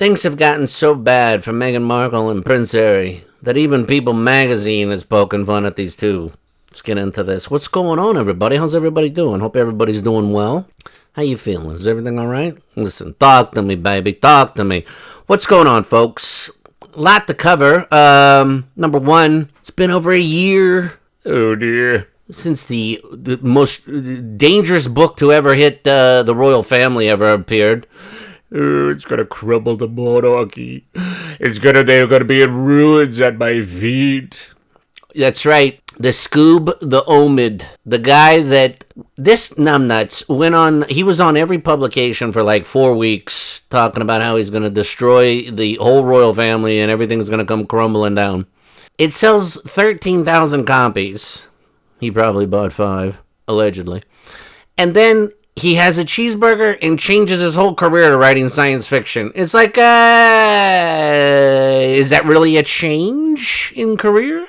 Things have gotten so bad for Meghan Markle and Prince Harry that even People magazine is poking fun at these two. Let's get into this. What's going on, everybody? How's everybody doing? Hope everybody's doing well. How you feeling? Is everything all right? Listen, talk to me, baby. Talk to me. What's going on, folks? A lot to cover. Number one, it's been over a year. Oh, dear. Since the most dangerous book to ever hit the royal family ever appeared. It's gonna crumble the monarchy. They're gonna be in ruins at my feet. That's right. The Scoob, the Omid, the guy that this numbnuts went on. He was on every publication for like 4 weeks talking about how he's gonna destroy the whole royal family and everything's gonna come crumbling down. It sells 13,000 copies. He probably bought 5, allegedly. And then he has a cheeseburger and changes his whole career to writing science fiction. It's like, is that really a change in career?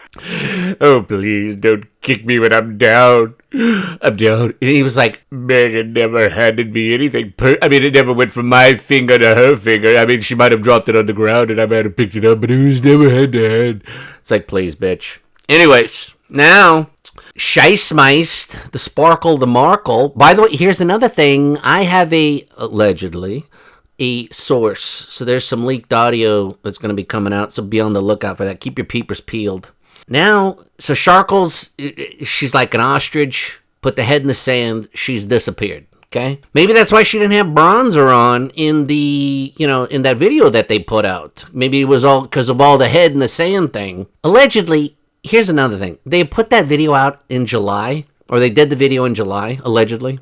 Oh, please, don't kick me when I'm down. I'm down. And he was like, Meghan never handed me anything. It never went from my finger to her finger. I mean, she might have dropped it on the ground and I might have picked it up, but it was never hand to hand. It's like, please, bitch. Anyways, now Scheissmeist, the Sparkle, the Markle. By the way, here's another thing. I have allegedly, a source. So there's some leaked audio that's going to be coming out. So be on the lookout for that. Keep your peepers peeled. Now, so Sharkle's, she's like an ostrich. Put the head in the sand. She's disappeared. Okay? Maybe that's why she didn't have bronzer on in in that video that they put out. Maybe it was all because of all the head in the sand thing. Allegedly, here's another thing. They put that video out in July, or they did the video in July, allegedly.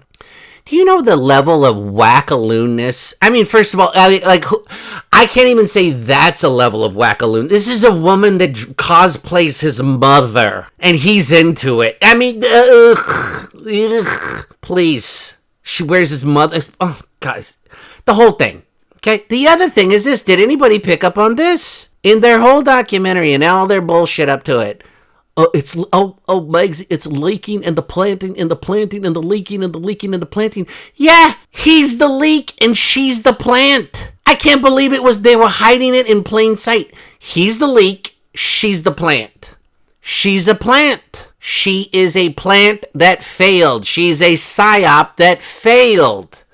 Do you know the level of wackaloonness? I mean, first of all, I can't even say that's a level of wackaloon. This is a woman that cosplays his mother, and he's into it. I mean, please. She wears his mother. Oh, guys. The whole thing. Okay? The other thing is this. Did anybody pick up on this? In their whole documentary and all their bullshit up to it. Legs, it's leaking and the planting and the planting and the leaking and the leaking and the planting. Yeah, he's the leak and she's the plant. I can't believe they were hiding it in plain sight. He's the leak, she's the plant. She's a plant. She is a plant that failed. She's a psyop that failed.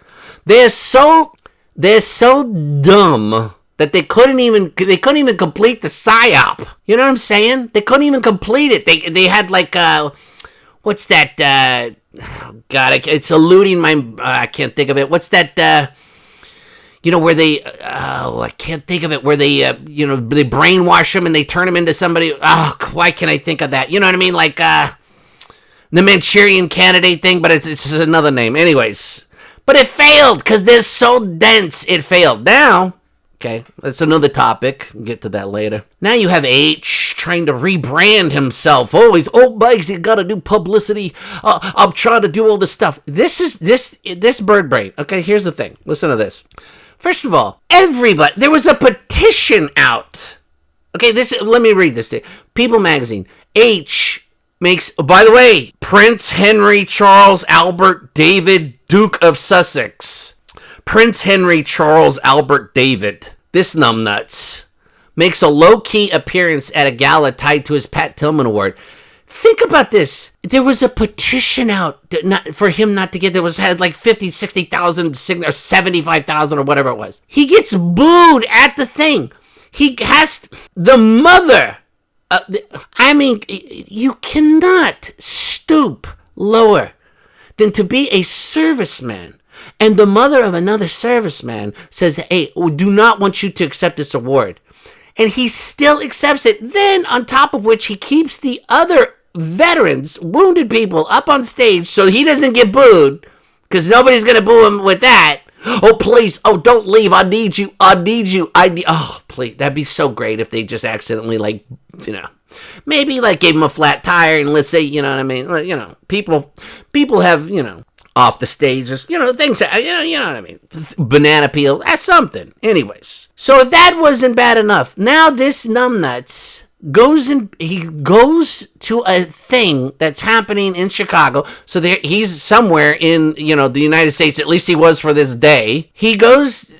They're so dumb that they couldn't even complete the psyop. You know what I'm saying? They couldn't even complete it. They had like what's that? God, it's eluding my. I can't think of it. What's that? Where they? I can't think of it. Where they? They brainwash them and they turn them into somebody. Oh, why can't I think of that? You know what I mean? Like the Manchurian Candidate thing, but it's another name. Anyways, but it failed because they're so dense. It failed. Now. Okay, that's another topic. We'll get to that later. Now you have H trying to rebrand himself. Always, Mike's got to do publicity. I'm trying to do all this stuff. This bird brain. Okay, here's the thing. Listen to this. First of all, everybody, there was a petition out. Okay, let me read this to you. People magazine. H makes, by the way, Prince Henry Charles Albert David, Duke of Sussex. Prince Henry Charles Albert David, this numbnuts, makes a low-key appearance at a gala tied to his Pat Tillman Award. Think about this. There was a petition out for him not to get, had like 50, 60,000 or 75,000 or whatever it was. He gets booed at the thing. He has the mother. You cannot stoop lower than to be a serviceman. And the mother of another serviceman says, hey, we do not want you to accept this award. And he still accepts it. Then, on top of which, he keeps the other veterans, wounded people, up on stage so he doesn't get booed. Because nobody's going to boo him with that. Oh, please. Oh, don't leave. I need you. Oh, please. That'd be so great if they just accidentally, maybe, gave him a flat tire and let's say, you know what I mean? People have, off the stage, just, things, you know what I mean? Banana peel, that's something. Anyways, so if that wasn't bad enough, now this numbnuts goes to a thing that's happening in Chicago. So he's somewhere in, the United States, at least he was for this day. He goes,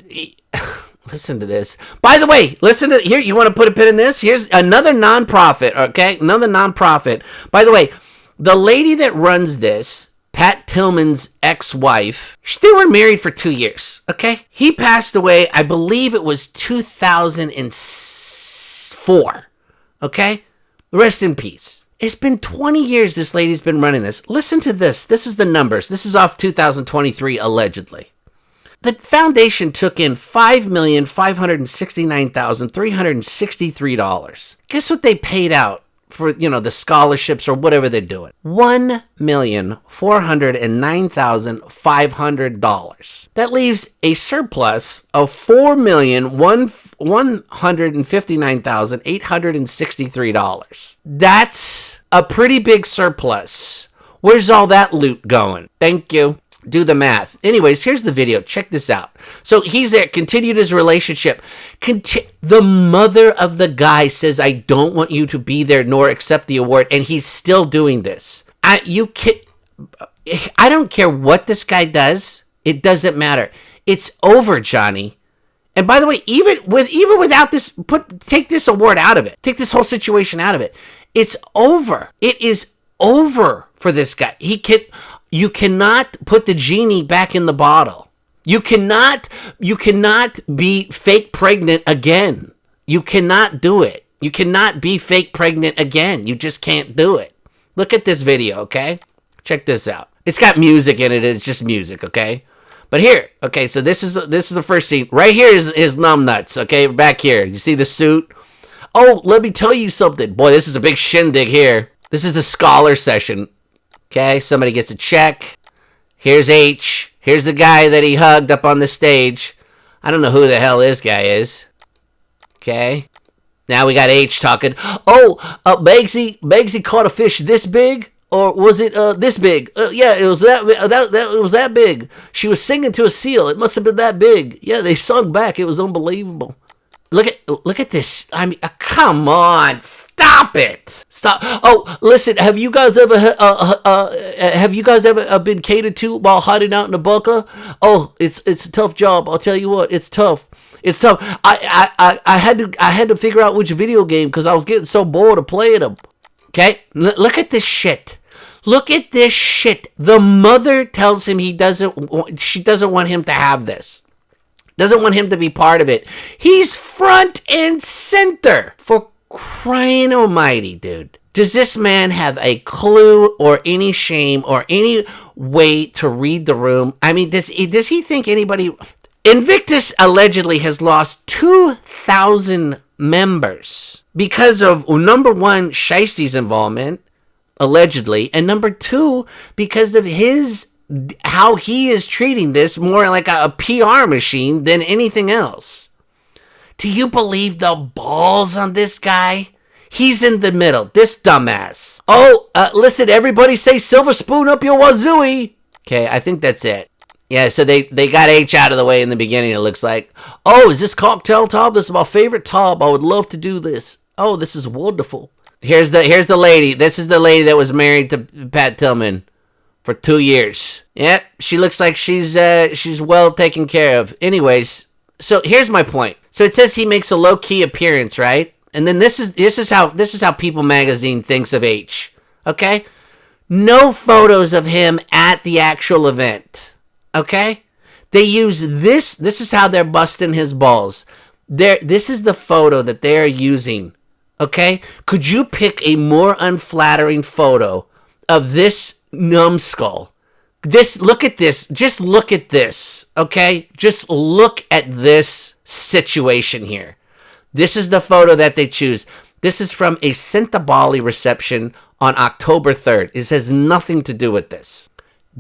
Listen to this. By the way, listen to here. You want to put a pin in this? Here's another nonprofit. Okay, another nonprofit. By the way, the lady that runs this, Pat Tillman's ex-wife, they were married for 2 years. Okay, he passed away. I believe it was 2004. Okay, rest in peace. It's been 20 years this lady's been running this. Listen to this. This is the numbers. This is off 2023, allegedly. The foundation took in $5,569,363. Guess what they paid out for, the scholarships or whatever they're doing? $1,409,500. That leaves a surplus of $4,159,863. That's a pretty big surplus. Where's all that loot going? Thank you. Do the math. Anyways, here's the video. Check this out. So he's there, continued his relationship. The mother of the guy says, I don't want you to be there nor accept the award. And he's still doing this. I don't care what this guy does. It doesn't matter. It's over, Johnny. And by the way, even without this, take this award out of it. Take this whole situation out of it. It's over. It is over for this guy. You cannot put the genie back in the bottle. You cannot be fake pregnant again. You cannot do it. You cannot be fake pregnant again. You just can't do it. Look at this video, okay? Check this out. It's got music in it. It's just music, okay? But here, okay, so this is the first scene. Right here is numbnuts, okay? Back here. You see the suit? Oh, let me tell you something. Boy, this is a big shindig here. This is the scholar session. Okay, somebody gets a check. Here's H. Here's the guy that he hugged up on the stage. I don't know who the hell this guy is. Okay. Now we got H talking. Oh, Megsy caught a fish this big? Or was it this big? Yeah, it was it was that big. She was singing to a seal. It must have been that big. Yeah, they sung back. It was unbelievable. Look at this. I mean, come on, stop it. Stop. Oh, listen, have you guys ever been catered to while hiding out in a bunker? Oh, it's a tough job. I'll tell you what, it's tough. It's tough. I had to figure out which video game because I was getting so bored of playing them. Okay, look at this shit. Look at this shit. The mother tells him she doesn't want him to have this. Doesn't want him to be part of it. He's front and center. For crying almighty, dude. Does this man have a clue or any shame or any way to read the room? I mean, does he think anybody... Invictus allegedly has lost 2,000 members because of, number one, Shiesty's involvement, allegedly, and number two, because of how he is treating this more like a PR machine than anything else. Do you believe the balls on this guy? He's in the middle, this dumbass. Oh, listen, everybody say silver spoon up your wazooie. Okay, I think that's it. Yeah, so they got H out of the way in the beginning, it looks like. Oh, is this cocktail tub? This is my favorite tub. I would love to do this. Oh, this is wonderful. Here's the lady. This is the lady that was married to Pat Tillman for 2 years. Yep, she looks like she's well taken care of. Anyways, so here's my point. So it says he makes a low-key appearance, right? And then this is how People Magazine thinks of H. Okay? No photos of him at the actual event. Okay? They use this. This is how they're busting his balls. This is the photo that they are using. Okay? Could you pick a more unflattering photo of this numbskull? Look at this. Just look at this. Okay? Just look at this situation here. This is the photo that they choose. This is from a Sentabali reception on October 3rd. It has nothing to do with this.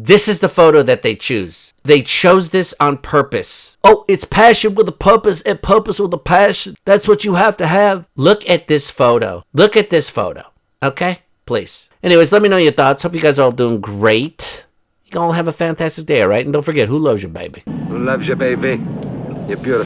This is the photo that they choose. They chose this on purpose. Oh, it's passion with a purpose and purpose with a passion. That's what you have to have. Look at this photo. Look at this photo. Okay? Please. Anyways, let me know your thoughts. Hope you guys are all doing great. You all have a fantastic day, all right? And don't forget, who loves you, baby? Who loves you, baby? You're beautiful.